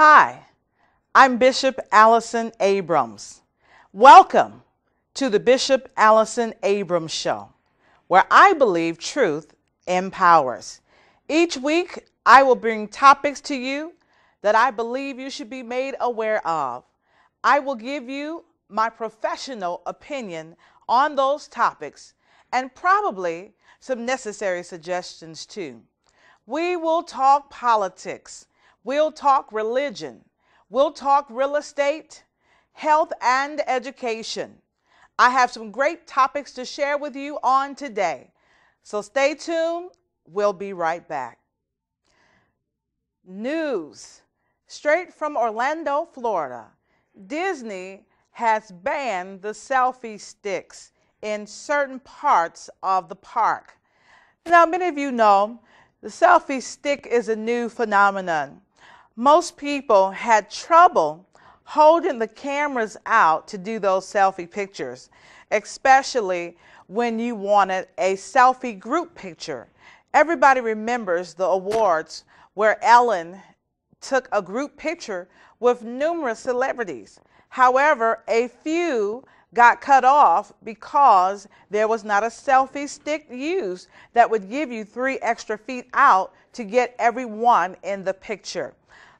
Hi, I'm Bishop Allyson Abrams. Welcome to the Bishop Allyson Abrams Show, where I believe truth empowers. Each week, I will bring topics to you that I believe you should be made aware of. I will give you my professional opinion on those topics and probably some necessary suggestions too. We will talk politics. We'll talk religion. We'll talk real estate, health, and education. I have some great topics to share with you on today. So stay tuned. We'll be right back. News straight from Orlando, Florida. Disney has banned the selfie sticks in certain parts of the park. Now, many of you know the selfie stick is a new phenomenon. Most people had trouble holding the cameras out to do those selfie pictures, especially when you wanted a selfie group picture. Everybody remembers the awards where Ellen took a group picture with numerous celebrities. However, a few got cut off because there was not a selfie stick used that would give you 3 extra feet out to get everyone in the picture.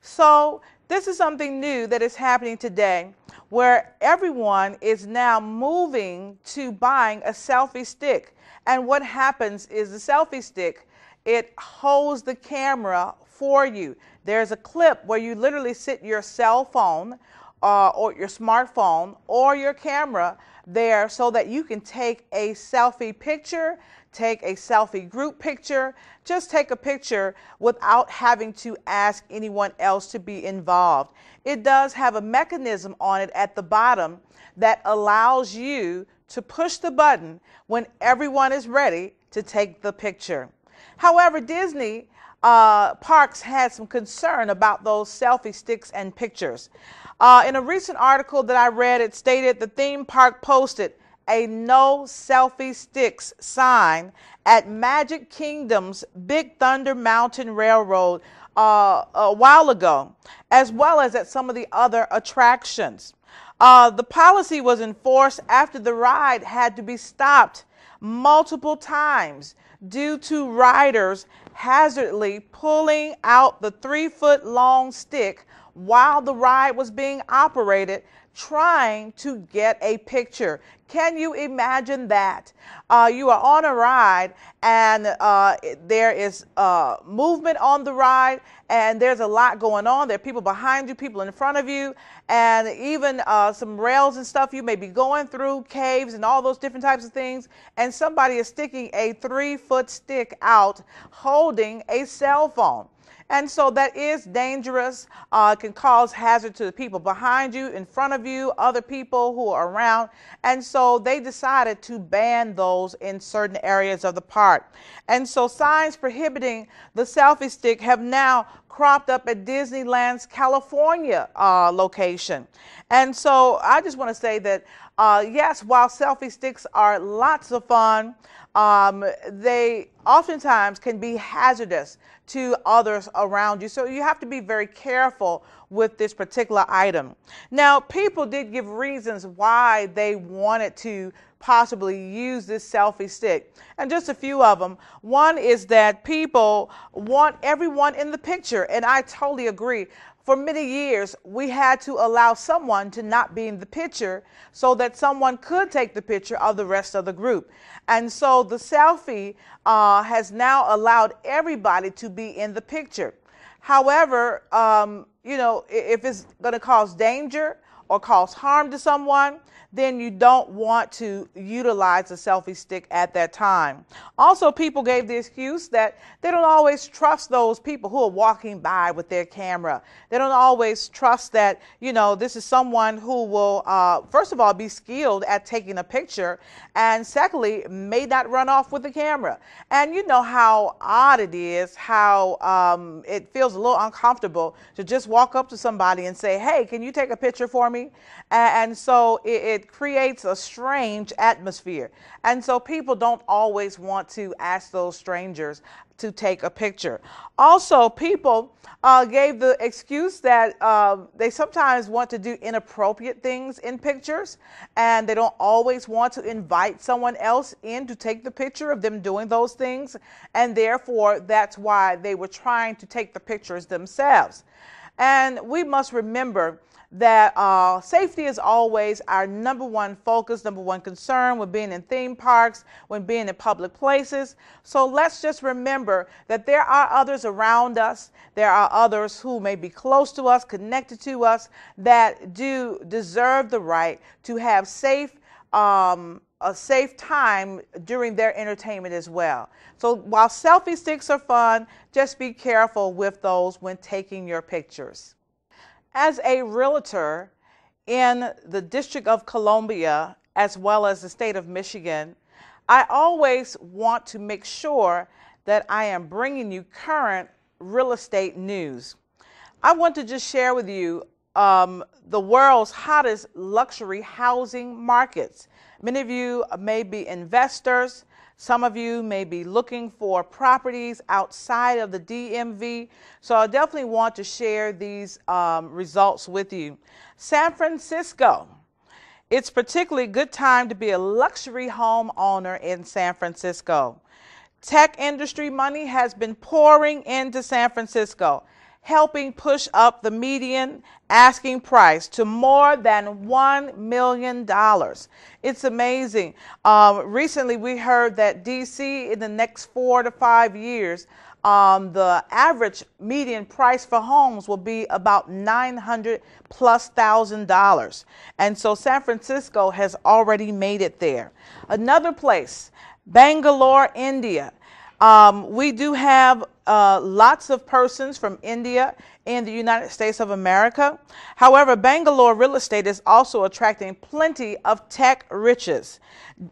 So this is something new that is happening today, where everyone is now moving to buying a selfie stick. And what happens is the selfie stick, it holds the camera for you. There's a clip where you literally sit your cell phone or your smartphone or your camera there so that you can take a selfie picture, take a selfie group picture, just take a picture without having to ask anyone else to be involved. It does have a mechanism on it at the bottom that allows you to push the button when everyone is ready to take the picture. However, Disney parks had some concern about those selfie sticks and pictures. In a recent article that I read, it stated the theme park posted a no selfie sticks sign at Magic Kingdom's Big Thunder Mountain Railroad a while ago, as well as at some of the other attractions. The policy was enforced after the ride had to be stopped multiple times due to riders hazardly pulling out the 3-foot-long stick while the ride was being operated, trying to get a picture. Can you imagine that? You are on a ride and there is movement on the ride, and there's a lot going on. There are people behind you, people in front of you, and even some rails and stuff. You may be going through caves and all those different types of things, and somebody is sticking a 3-foot stick out holding a cell phone. And so that is dangerous, can cause hazard to the people behind you, in front of you, other people who are around. And so they decided to ban those in certain areas of the park. And so signs prohibiting the selfie stick have now cropped up at Disneyland's California location. And so I just want to say that, yes, while selfie sticks are lots of fun, they oftentimes can be hazardous to others around you. So you have to be very careful with this particular item. Now, people did give reasons why they wanted to possibly use this selfie stick, and just a few of them. One is that people want everyone in the picture, and I totally agree. For many years, we had to allow someone to not be in the picture so that someone could take the picture of the rest of the group. And so the selfie has now allowed everybody to be in the picture. However, you know, if it's going to cause danger or cause harm to someone, then you don't want to utilize a selfie stick at that time. Also, people gave the excuse that they don't always trust those people who are walking by with their camera. They don't always trust that, you know, this is someone who will, first of all, be skilled at taking a picture, and secondly, may not run off with the camera. And you know how odd it is, how it feels a little uncomfortable to just walk up to somebody and say, hey, can you take a picture for me? family. And so it creates a strange atmosphere. And so people don't always want to ask those strangers to take a picture. Also, people gave the excuse that they sometimes want to do inappropriate things in pictures, and they don't always want to invite someone else in to take the picture of them doing those things, and therefore that's why they were trying to take the pictures themselves. And we must remember that safety is always our number one focus, number one concern when being in theme parks, when being in public places. So let's just remember that there are others around us, there are others who may be close to us, connected to us, that do deserve the right to have a safe time during their entertainment as well. So while selfie sticks are fun, just be careful with those when taking your pictures. As a realtor in the District of Columbia, as well as the state of Michigan, I always want to make sure that I am bringing you current real estate news. I want to just share with you the world's hottest luxury housing markets. Many of you may be investors. Some of you may be looking for properties outside of the DMV. So I definitely want to share these results with you. San Francisco. It's particularly a good time to be a luxury home owner in San Francisco. Tech industry money has been pouring into San Francisco, helping push up the median asking price to more than $1 million. It's amazing. Recently, we heard that D.C. in the next 4 to 5 years, the average median price for homes will be about $900,000+. And so San Francisco has already made it there. Another place, Bangalore, India. We do have lots of persons from India in the United States of America. However, Bangalore real estate is also attracting plenty of tech riches.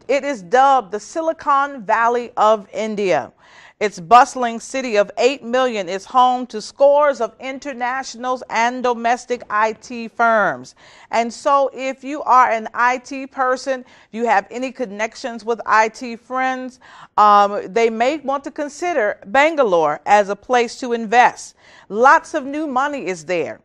It is dubbed the Silicon Valley of India. Its bustling city of 8 million is home to scores of internationals and domestic IT firms. And so if you are an IT person, you have any connections with IT friends, they may want to consider Bangalore as a place to invest. Lots of new money is there.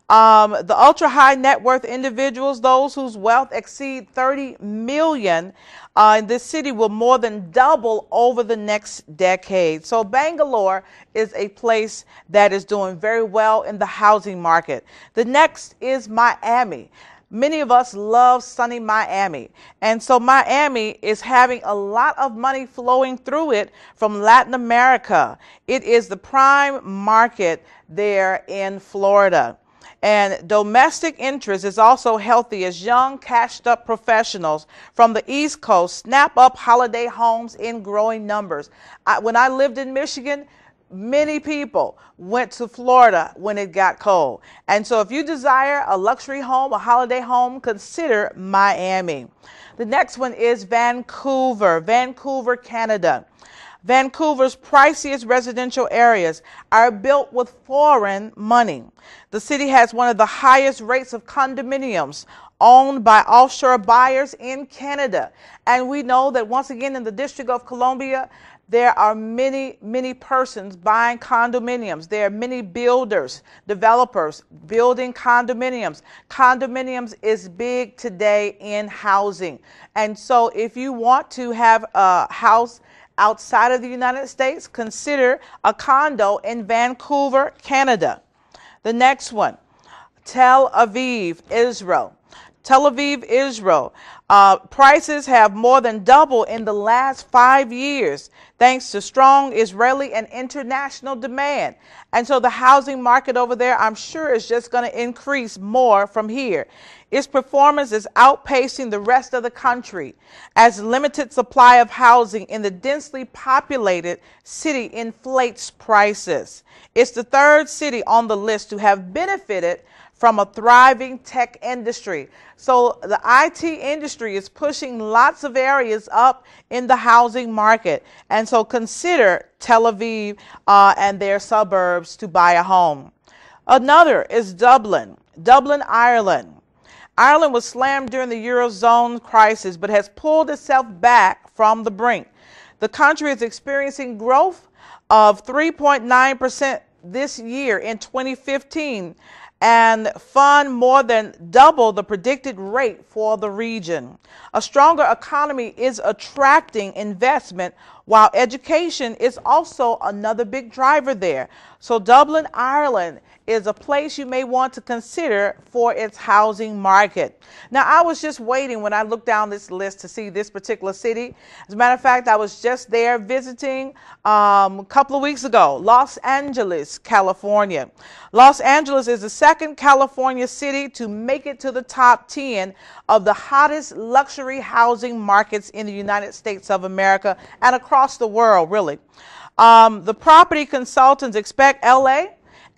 The ultra high net worth individuals, those whose wealth exceed 30 million in this city, will more than double over the next decade. So Bangalore is a place that is doing very well in the housing market. The next is Miami. Many of us love sunny Miami. And so Miami is having a lot of money flowing through it from Latin America. It is the prime market there in Florida. And domestic interest is also healthy as young, cashed-up professionals from the East Coast snap up holiday homes in growing numbers. When I lived in Michigan, many people went to Florida when it got cold. And so if you desire a luxury home, a holiday home, consider Miami. The next one is Vancouver, Canada. Vancouver's priciest residential areas are built with foreign money. The city has one of the highest rates of condominiums owned by offshore buyers in Canada. And we know that once again in the District of Columbia, there are many, many persons buying condominiums. There are many builders, developers building condominiums. Condominiums is big today in housing. And so if you want to have a house outside of the United States, consider a condo in Vancouver, Canada. The next one, Tel Aviv, Israel. Tel Aviv, Israel. Prices have more than doubled in the last 5 years thanks to strong Israeli and international demand. And so the housing market over there, I'm sure, is just going to increase more from here. Its performance is outpacing the rest of the country as limited supply of housing in the densely populated city inflates prices. It's the third city on the list to have benefited from a thriving tech industry. So the IT industry is pushing lots of areas up in the housing market. And so consider Tel Aviv and their suburbs to buy a home. Another is Dublin, Ireland. Ireland was slammed during the Eurozone crisis, but has pulled itself back from the brink. The country is experiencing growth of 3.9% this year in 2015 and fund more than double the predicted rate for the region. A stronger economy is attracting investment, while education is also another big driver there. So Dublin, Ireland is a place you may want to consider for its housing market. Now, I was just waiting when I looked down this list to see this particular city. As a matter of fact, I was just there visiting a couple of weeks ago, Los Angeles, California. Los Angeles is the second California city to make it to the top 10 of the hottest luxury housing markets in the United States of America and across the world, really. The property consultants expect LA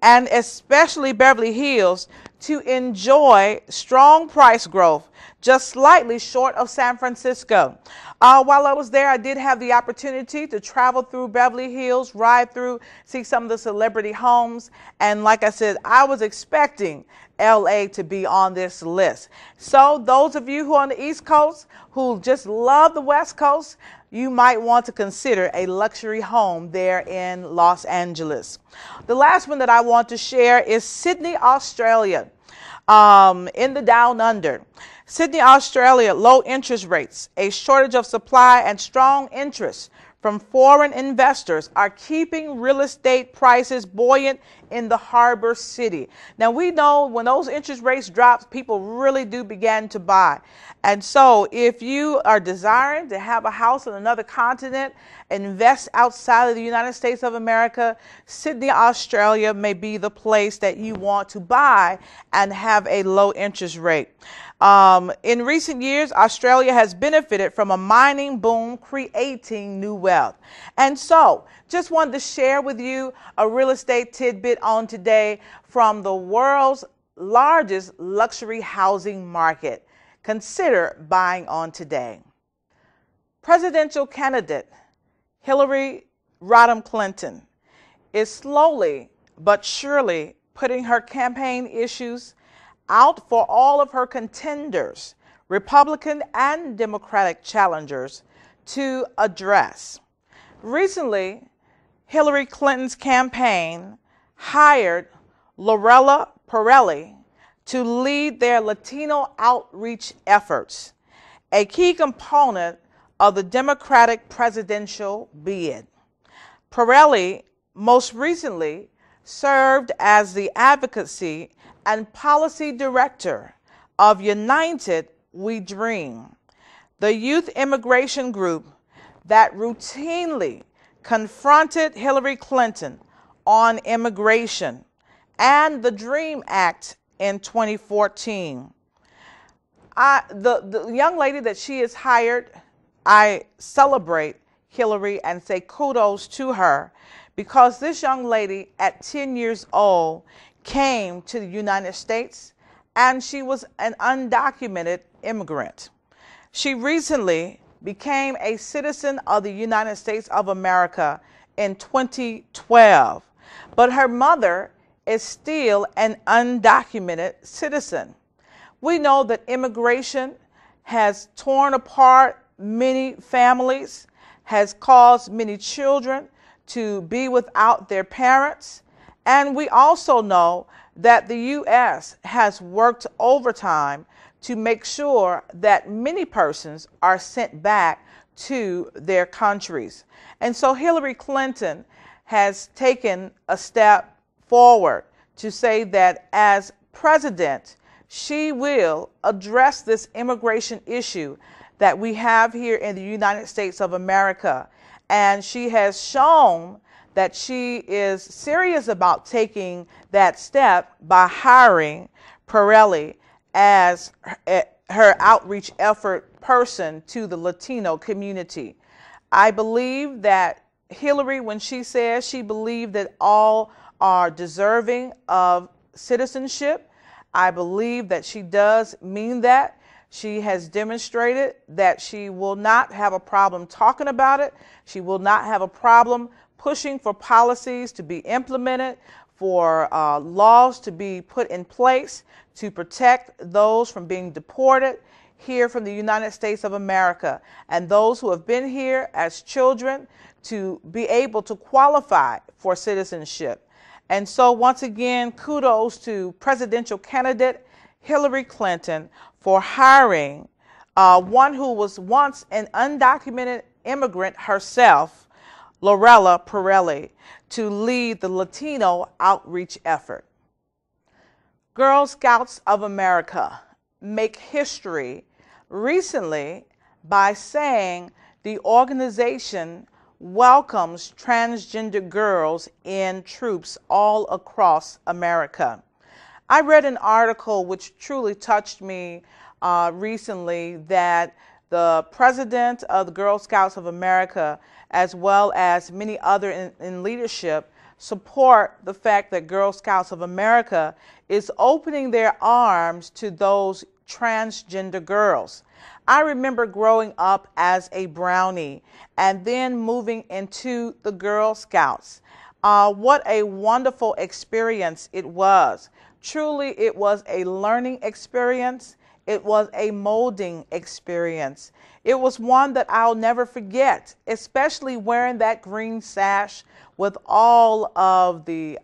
and especially Beverly Hills to enjoy strong price growth, just slightly short of San Francisco. While I was there, I did have the opportunity to travel through Beverly Hills, ride through, see some of the celebrity homes, and like I said, I was expecting LA to be on this list. So those of you who are on the East Coast who just love the West Coast, you might want to consider a luxury home there in Los Angeles. The last one that I want to share is Sydney, Australia, in the Down Under. Sydney, Australia, low interest rates, a shortage of supply, and strong interest from foreign investors are keeping real estate prices buoyant in the harbor city. Now, we know when those interest rates drop, people really do begin to buy. And so if you are desiring to have a house on another continent, invest outside of the United States of America, Sydney, Australia may be the place that you want to buy and have a low interest rate. In recent years, Australia has benefited from a mining boom creating new wealth. And so just wanted to share with you a real estate tidbit on today from the world's largest luxury housing market. Consider buying on today. Presidential candidate Hillary Rodham Clinton is slowly but surely putting her campaign issues out for all of her contenders, Republican and Democratic challengers, to address. Recently, Hillary Clinton's campaign hired Lorella Pirelli to lead their Latino outreach efforts, a key component of the Democratic presidential bid. Pirelli most recently served as the advocacy and policy director of United We Dream, the youth immigration group that routinely confronted Hillary Clinton on immigration and the DREAM Act in 2014. The young lady that she has hired, I celebrate Hillary and say kudos to her, because this young lady at 10 years old came to the United States and she was an undocumented immigrant. She recently became a citizen of the United States of America in 2012, but her mother is still an undocumented citizen. We know that immigration has torn apart many families, has caused many children to be without their parents, and we also know that the U.S. has worked overtime to make sure that many persons are sent back to their countries. And so Hillary Clinton has taken a step forward to say that as president, she will address this immigration issue that we have here in the United States of America. And she has shown that she is serious about taking that step by hiring Pirelli as her outreach effort person to the Latino community. I believe that Hillary, when she says she believes that all are deserving of citizenship, I believe that she does mean that. She has demonstrated that she will not have a problem talking about it. She will not have a problem pushing for policies to be implemented, for laws to be put in place to protect those from being deported here from the United States of America, and those who have been here as children to be able to qualify for citizenship. And so once again, kudos to presidential candidate Hillary Clinton for hiring one who was once an undocumented immigrant herself, Lorella Pirelli, to lead the Latino outreach effort. Girl Scouts of America make history recently by saying the organization welcomes transgender girls in troops all across America. I read an article which truly touched me recently, that the president of the Girl Scouts of America, as well as many other in leadership, support the fact that Girl Scouts of America is opening their arms to those transgender girls. I remember growing up as a brownie and then moving into the Girl Scouts. What a wonderful experience it was. Truly, it was a learning experience. It was a molding experience. It was one that I'll never forget, especially wearing that green sash with all of the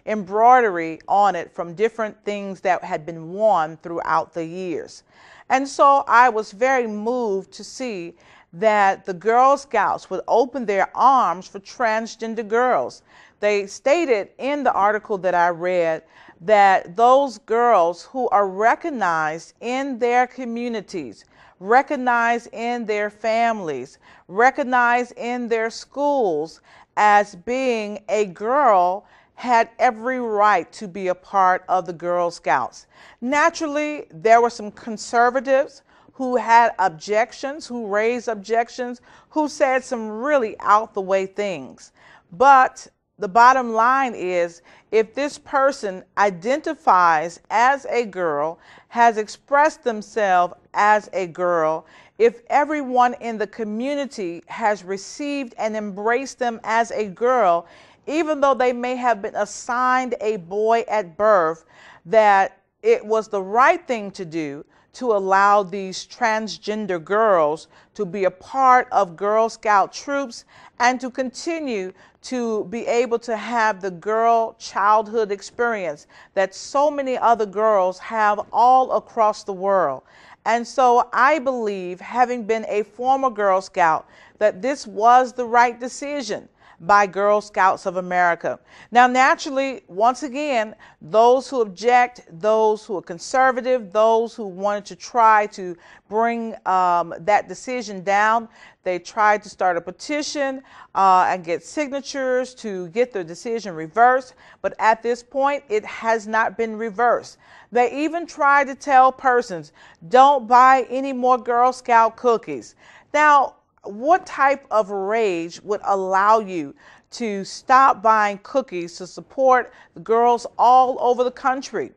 embroidery on it from different things that had been worn throughout the years. And so I was very moved to see that the Girl Scouts would open their arms for transgender girls. They stated in the article that I read that those girls who are recognized in their communities, recognized in their families, recognized in their schools as being a girl had every right to be a part of the Girl Scouts. Naturally, there were some conservatives who had objections, who raised objections, who said some really out the way things. But the bottom line is, if this person identifies as a girl, has expressed themselves as a girl, if everyone in the community has received and embraced them as a girl, even though they may have been assigned a boy at birth, that it was the right thing to do to allow these transgender girls to be a part of Girl Scout troops and to continue to be able to have the girl childhood experience that so many other girls have all across the world. And so I believe, having been a former Girl Scout, that this was the right decision by Girl Scouts of America. Now, naturally, once again, those who object, those who are conservative, those who wanted to try to bring that decision down, they tried to start a petition and get signatures to get the decision reversed. But at this point, it has not been reversed. They even tried to tell persons, don't buy any more Girl Scout cookies. Now, what type of rage would allow you to stop buying cookies to support the girls all over the country?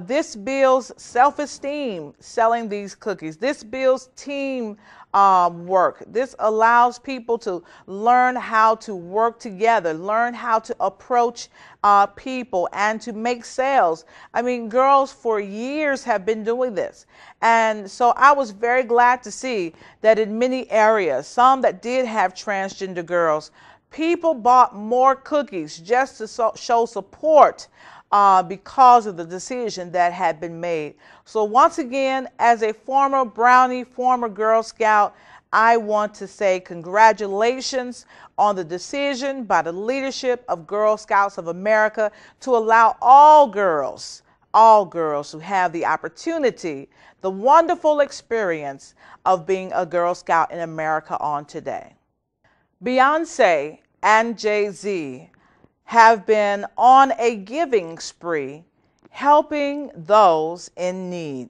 This builds self-esteem, selling these cookies. This builds team work. This allows people to learn how to work together, learn how to approach people and to make sales. I mean, girls for years have been doing this. And so I was very glad to see that in many areas, some that did have transgender girls, people bought more cookies just to show support because of the decision that had been made. So once again, as a former Brownie, former Girl Scout, I want to say congratulations on the decision by the leadership of Girl Scouts of America to allow all girls who have the opportunity, the wonderful experience of being a Girl Scout in America on today. Beyonce and Jay-Z have been on a giving spree, helping those in need.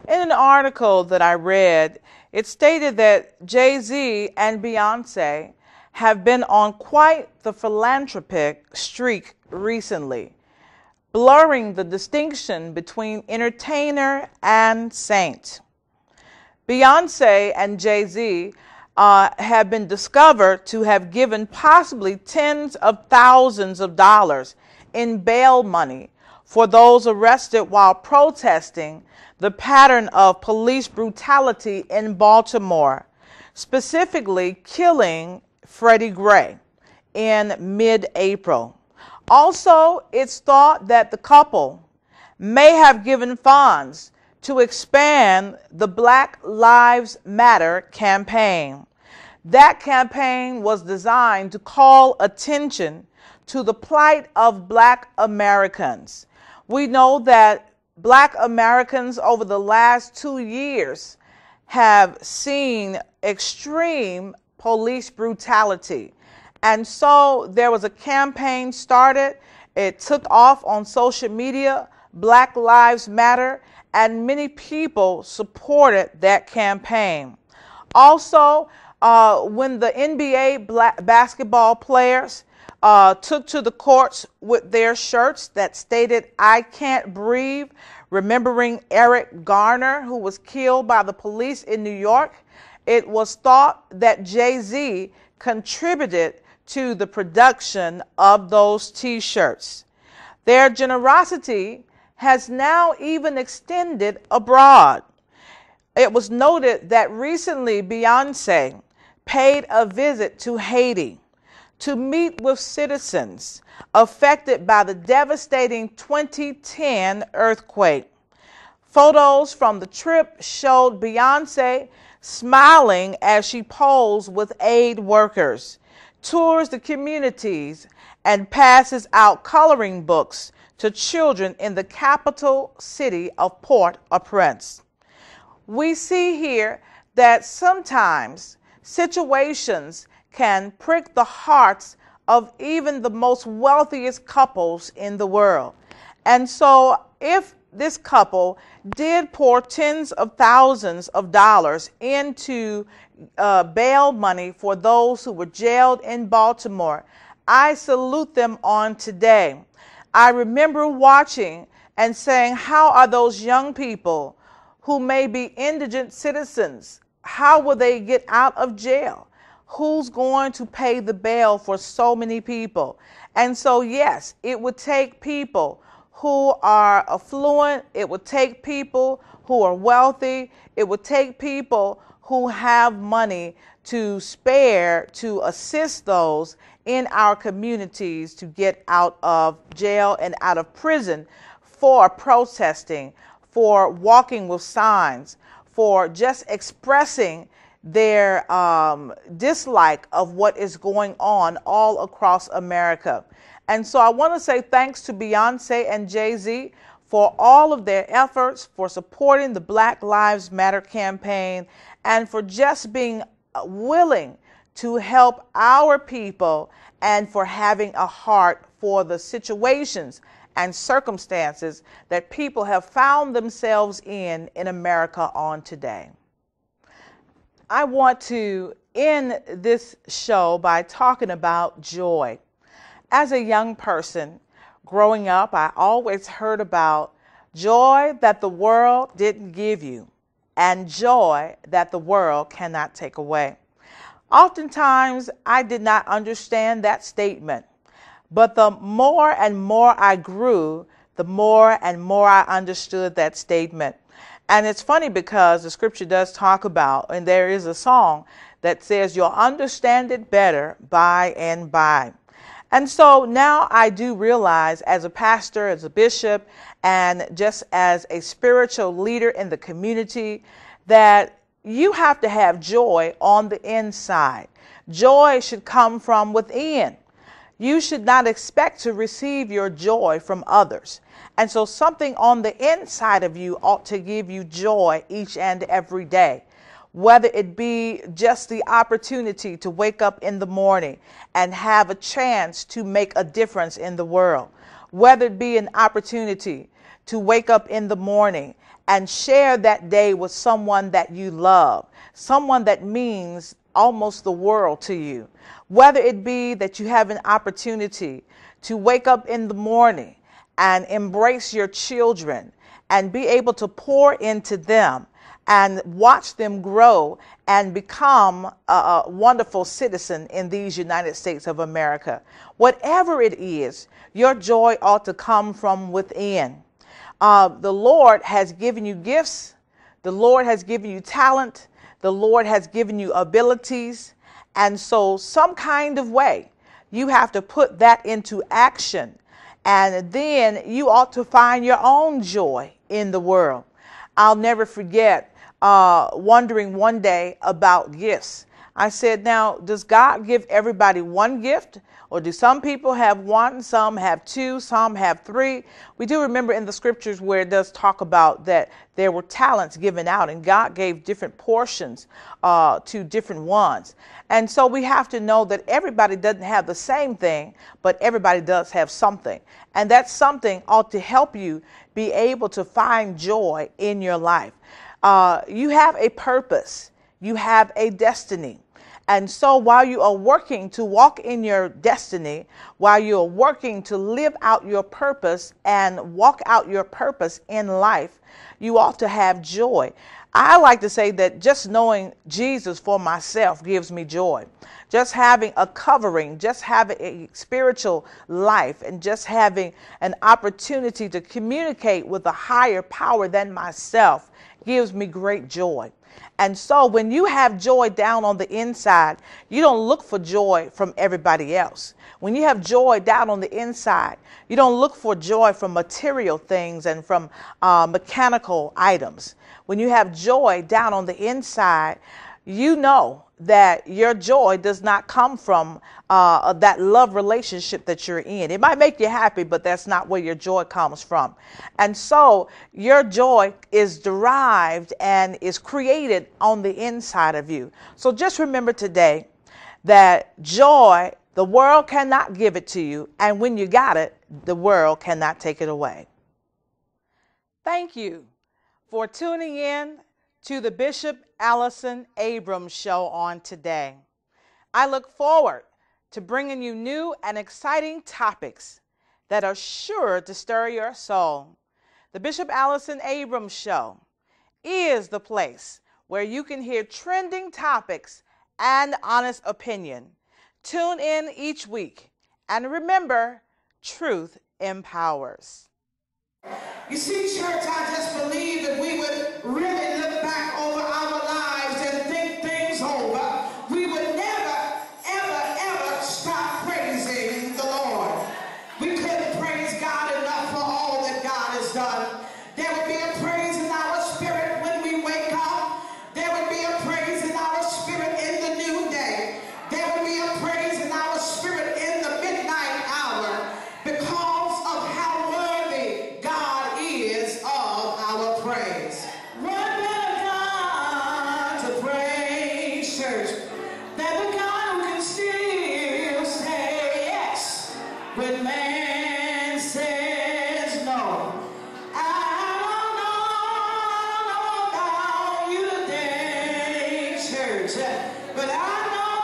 In an article that I read, it stated that Jay-Z and Beyonce have been on quite the philanthropic streak recently, blurring the distinction between entertainer and saint. Beyonce and Jay-Z have been discovered to have given possibly tens of thousands of dollars in bail money for those arrested while protesting the pattern of police brutality in Baltimore, specifically killing Freddie Gray in mid-April. Also, it's thought that the couple may have given funds to expand the Black Lives Matter campaign. That campaign was designed to call attention to the plight of Black Americans. We know that Black Americans over the last 2 years have seen extreme police brutality. And so there was a campaign started. It took off on social media, Black Lives Matter, and many people supported that campaign. Also, when the NBA basketball players took to the courts with their shirts that stated, "I can't breathe," remembering Eric Garner, who was killed by the police in New York, it was thought that Jay-Z contributed to the production of those T-shirts. Their generosity has now even extended abroad. It was noted that recently Beyonce paid a visit to Haiti to meet with citizens affected by the devastating 2010 earthquake. Photos from the trip showed Beyonce smiling as she posed with aid workers, tours the communities, and passes out coloring books to children in the capital city of Port-au-Prince. We see here that sometimes situations can prick the hearts of even the most wealthiest couples in the world. And so if this couple did pour tens of thousands of dollars into bail money for those who were jailed in Baltimore, I salute them on today. I remember watching and saying, how are those young people who may be indigent citizens, how will they get out of jail? Who's going to pay the bail for so many people? And so, yes, it would take people who are affluent. It would take people who are wealthy. It would take people who have money to spare to assist those in our communities to get out of jail and out of prison for protesting, for walking with signs, for just expressing their dislike of what is going on all across America. And so I want to say thanks to Beyonce and Jay-Z for all of their efforts, for supporting the Black Lives Matter campaign, and for just being willing to help our people and for having a heart for the situations and circumstances that people have found themselves in America on today. I want to end this show by talking about joy. As a young person growing up, I always heard about joy that the world didn't give you and joy that the world cannot take away. Oftentimes, I did not understand that statement, but the more and more I grew, the more and more I understood that statement. And it's funny because the scripture does talk about, and there is a song that says, you'll understand it better by and by. And so now I do realize, as a pastor, as a bishop, and just as a spiritual leader in the community, that you have to have joy on the inside. Joy should come from within. You should not expect to receive your joy from others. And so something on the inside of you ought to give you joy each and every day. Whether it be just the opportunity to wake up in the morning and have a chance to make a difference in the world. Whether it be an opportunity to wake up in the morning and share that day with someone that you love, someone that means almost the world to you. Whether it be that you have an opportunity to wake up in the morning and embrace your children and be able to pour into them and watch them grow and become a wonderful citizen in these United States of America. Whatever it is, your joy ought to come from within. The Lord has given you gifts. The Lord has given you talent. The Lord has given you abilities. And so some kind of way, you have to put that into action. And then you ought to find your own joy in the world. I'll never forget wondering one day about gifts. I said, now, does God give everybody one gift? Or do some people have one, some have two, some have three? We do remember in the scriptures where it does talk about that there were talents given out, and God gave different portions to different ones. And so we have to know that everybody doesn't have the same thing, but everybody does have something. And that something ought to help you be able to find joy in your life. You have a purpose. You have a destiny. And so while you are working to walk in your destiny, while you are working to live out your purpose and walk out your purpose in life, you ought to have joy. I like to say that just knowing Jesus for myself gives me joy. Just having a covering, just having a spiritual life, and just having an opportunity to communicate with a higher power than myself gives me great joy. And so when you have joy down on the inside, you don't look for joy from everybody else. When you have joy down on the inside, you don't look for joy from material things and from mechanical items. When you have joy down on the inside, you know that your joy does not come from that love relationship that you're in. It might make you happy, but that's not where your joy comes from. And so your joy is derived and is created on the inside of you. So just remember today that joy, the world cannot give it to you. And when you got it, the world cannot take it away. Thank you for tuning in to the Bishop Allyson Abrams Show on today. I look forward to bringing you new and exciting topics that are sure to stir your soul. The Bishop Allyson Abrams Show is the place where you can hear trending topics and honest opinion. Tune in each week, and remember, truth empowers. You see, church, I just believe that we would really look back over our lives and think things over. We would never, ever, ever stop praising the Lord. We couldn't praise God enough for all that God has done. There would be a praise in our spirit when we wake up. There would be a praise in our spirit in the noonday. There would be a praise in our spirit in the midnight hour, because of how worthy God is of our praise. What better God to praise, church, than the God who can still say yes when man says no? I don't know about you today, church, but I know